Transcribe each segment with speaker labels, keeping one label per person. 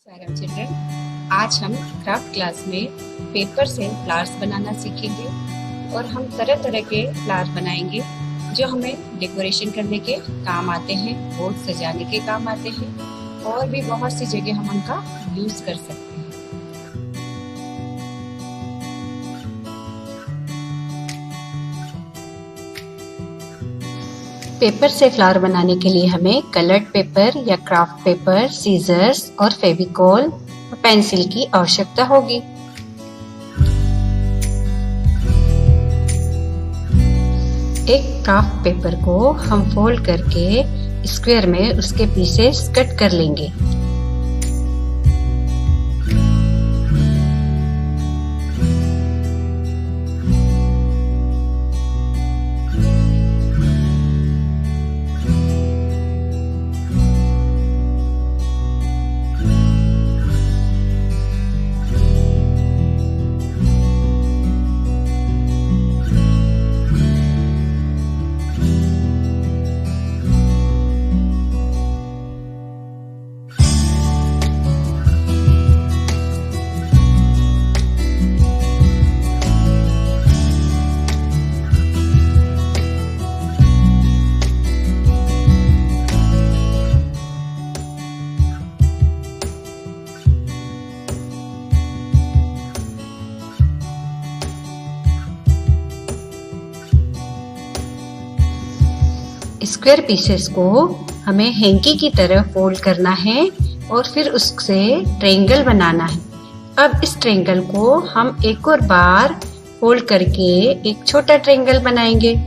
Speaker 1: नमस्कार चिल्ड्रन। आज हम क्राफ्ट क्लास में पेपर से फ्लावर्स बनाना सीखेंगे और हम तरह तरह के फ्लावर बनाएंगे जो हमें डेकोरेशन करने के काम आते हैं, बोर्ड सजाने के काम आते हैं और भी बहुत सी जगह हम उनका यूज कर सकते हैं। पेपर से फ्लावर बनाने के लिए हमें कलर्ड पेपर या क्राफ्ट पेपर, सीजर्स और फेविकोल और पेंसिल की आवश्यकता होगी। एक क्राफ्ट पेपर को हम फोल्ड करके स्क्वायर में उसके पीसेस कट कर लेंगे। स्क्वायर पीसेस को हमें हैंकी की तरह फोल्ड करना है और फिर उससे ट्रायंगल बनाना है। अब इस ट्रायंगल को हम एक और बार फोल्ड करके एक छोटा ट्रायंगल बनाएंगे।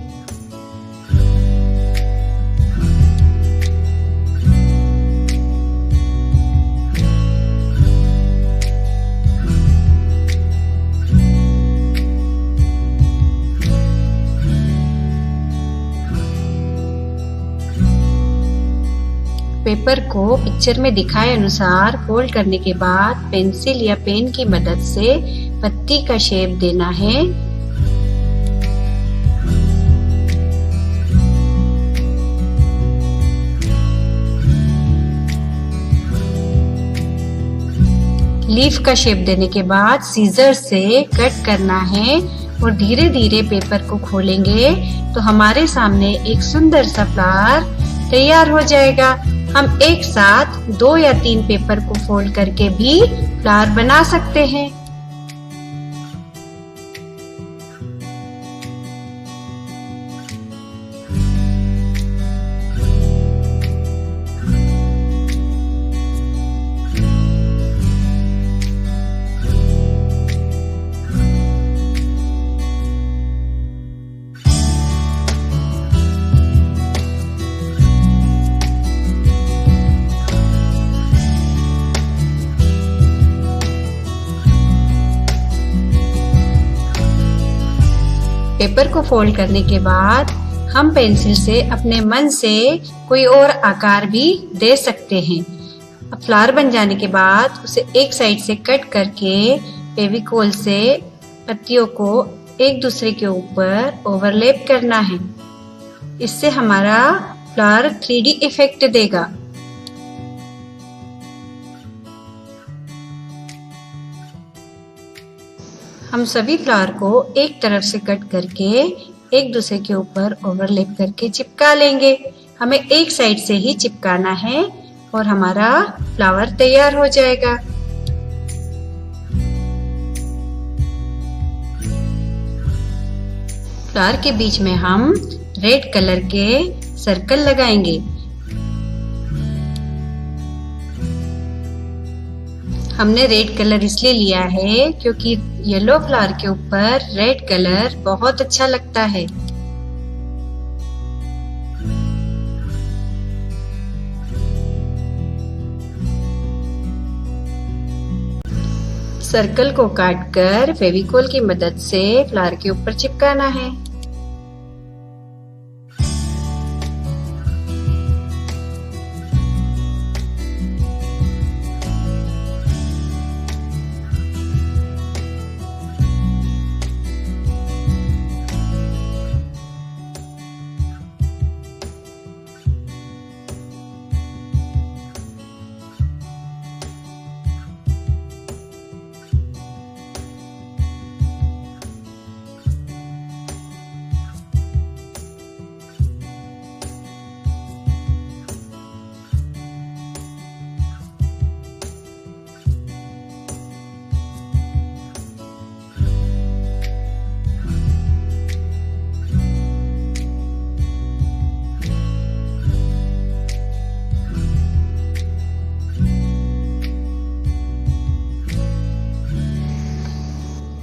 Speaker 1: पेपर को पिक्चर में दिखाए अनुसार फोल्ड करने के बाद पेंसिल या पेन की मदद से पत्ती का शेप देना है। लीफ का शेप देने के बाद सीजर से कट करना है और धीरे धीरे पेपर को खोलेंगे तो हमारे सामने एक सुंदर सा फ्लावर तैयार हो जाएगा। हम एक साथ 2 या 3 पेपर को फोल्ड करके भी फ्लावर बना सकते हैं। पेपर को फोल्ड करने के बाद हम पेंसिल से अपने मन से कोई और आकार भी दे सकते हैं। अब फ्लावर बन जाने के बाद उसे एक साइड से कट करके फेविकोल से पत्तियों को एक दूसरे के ऊपर ओवरलैप करना है। इससे हमारा फ्लावर 3D इफेक्ट देगा। हम सभी फ्लावर को एक तरफ से कट करके एक दूसरे के ऊपर ओवरलैप करके चिपका लेंगे। हमें एक साइड से ही चिपकाना है और हमारा फ्लावर तैयार हो जाएगा। फ्लावर के बीच में हम रेड कलर के सर्कल लगाएंगे। हमने रेड कलर इसलिए लिया है क्योंकि येलो फ्लावर के ऊपर रेड कलर बहुत अच्छा लगता है। सर्कल को काटकर फेविकोल की मदद से फ्लावर के ऊपर चिपकाना है।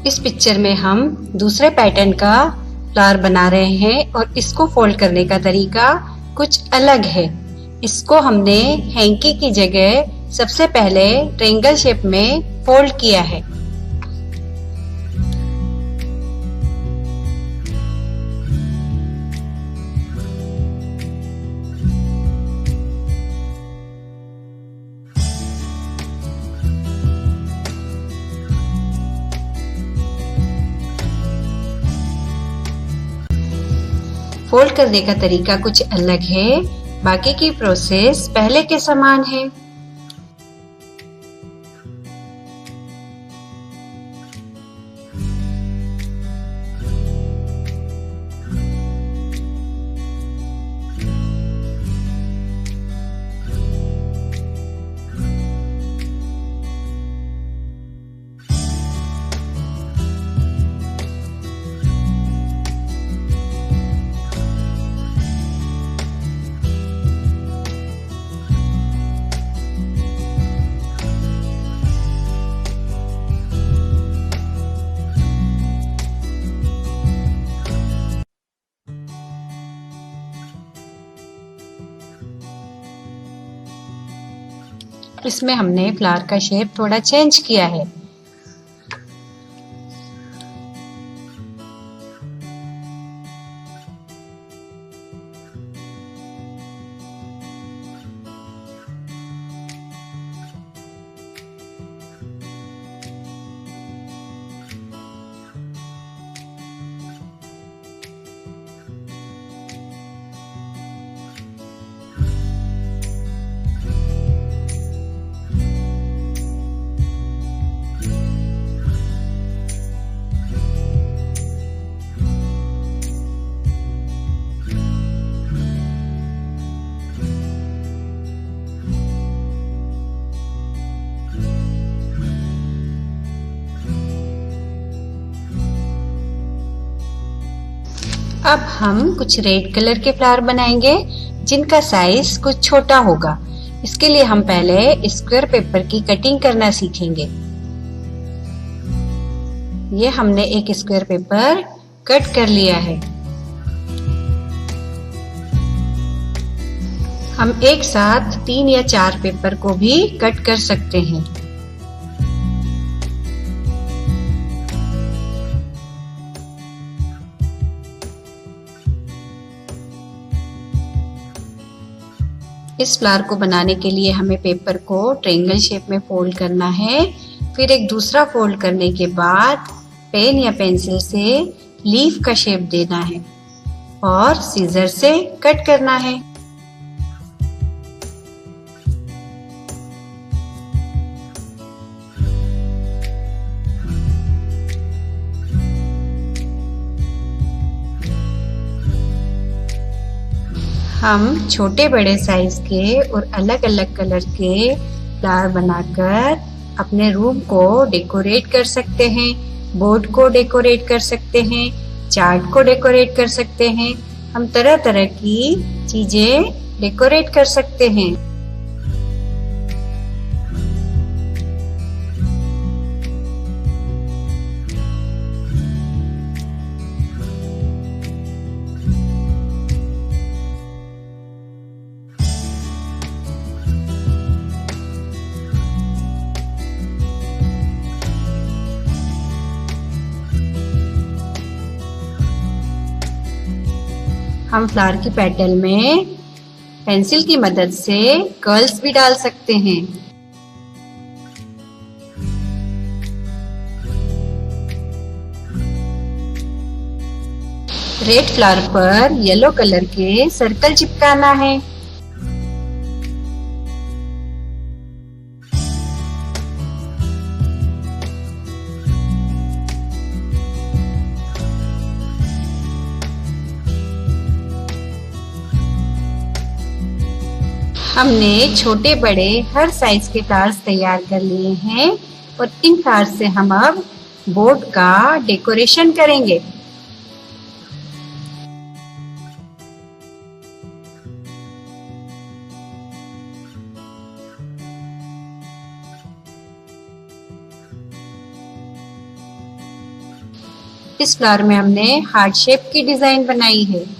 Speaker 1: इस पिक्चर में हम दूसरे पैटर्न का फ्लावर बना रहे हैं और इसको फोल्ड करने का तरीका कुछ अलग है। इसको हमने हैंकी की जगह सबसे पहले ट्रायंगल शेप में फोल्ड किया है। फोल्ड करने का तरीका कुछ अलग है, बाकी की प्रोसेस पहले के समान है। इसमें हमने फ्लावर का शेप थोड़ा चेंज किया है। अब हम कुछ रेड कलर के फ्लावर बनाएंगे जिनका साइज कुछ छोटा होगा। इसके लिए हम पहले स्क्वायर पेपर की कटिंग करना सीखेंगे। ये हमने एक स्क्वायर पेपर कट कर लिया है। हम एक साथ 3 या 4 पेपर को भी कट कर सकते हैं। इस फ्लावर को बनाने के लिए हमें पेपर को ट्रायंगल शेप में फोल्ड करना है। फिर एक दूसरा फोल्ड करने के बाद पेन या पेंसिल से लीफ का शेप देना है और सीजर से कट करना है। हम छोटे बड़े साइज के और अलग अलग कलर के फ्लावर बनाकर अपने रूम को डेकोरेट कर सकते हैं, बोर्ड को डेकोरेट कर सकते हैं, चार्ट को डेकोरेट कर सकते हैं। हम तरह तरह की चीजें डेकोरेट कर सकते हैं। हम फ्लावर की पेटल में पेंसिल की मदद से कर्ल्स भी डाल सकते हैं। रेड फ्लावर पर येलो कलर के सर्कल चिपकाना है। हमने छोटे बड़े हर साइज के फ्लावर्स तैयार कर लिए हैं और इन फ्लावर्स से हम अब बोर्ड का डेकोरेशन करेंगे। इस फ्लावर में हमने हार्ट शेप की डिजाइन बनाई है।